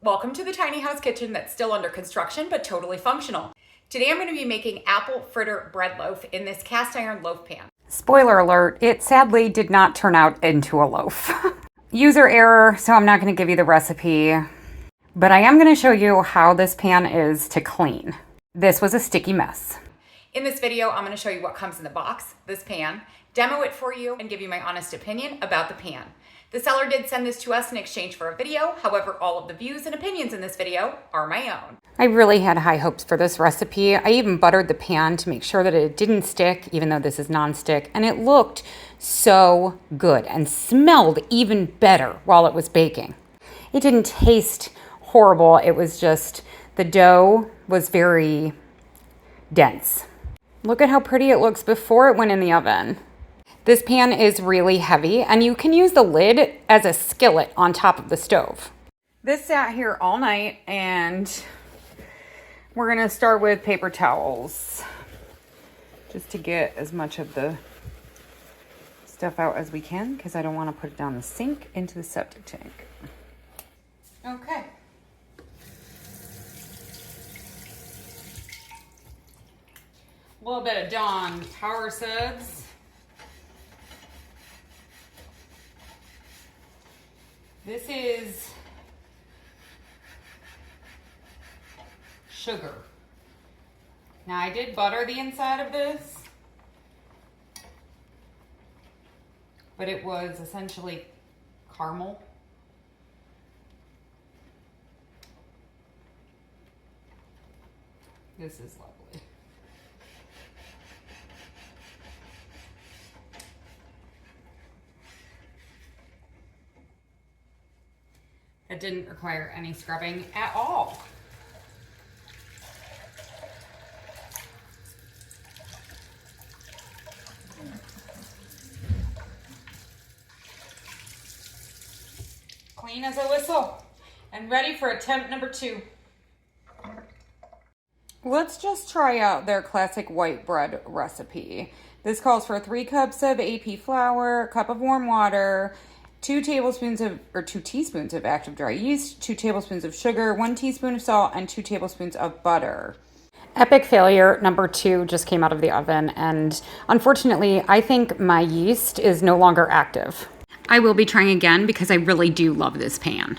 Welcome to the tiny house kitchen that's still under construction but totally functional. Today I'm going to be making apple fritter bread loaf in this cast iron loaf pan. Spoiler alert, it sadly did not turn out into a loaf. User error, so I'm not going to give you the recipe, but I am going to show you how this pan is to clean. This was a sticky mess. In this video, I'm going to show you what comes in the box, this pan, demo it for you, and give you my honest opinion about the pan. The seller did send this to us in exchange for a video. However, all of the views and opinions in this video are my own. I really had high hopes for this recipe. I even buttered the pan to make sure that it didn't stick, even though this is non-stick, and it looked so good and smelled even better while it was baking. It didn't taste horrible. It was just, the dough was very dense. Look at how pretty it looks before it went in the oven. This pan is really heavy, and you can use the lid as a skillet on top of the stove. This sat here all night, and we're gonna start with paper towels just to get as much of the stuff out as we can, because I don't want to put it down the sink into the septic tank. Okay. A little bit of Dawn Power Suds. This is sugar. Now I did butter the inside of this, but it was essentially caramel. This is lovely. It didn't require any scrubbing at all. Clean as a whistle and ready for attempt number 2. Let's just try out their classic white bread recipe. This calls for 3 cups of AP flour, a cup of warm water, 2 teaspoons of active dry yeast, 2 tablespoons of sugar, 1 teaspoon of salt, and 2 tablespoons of butter. Epic failure number 2 just came out of the oven, and unfortunately, I think my yeast is no longer active. I will be trying again because I really do love this pan.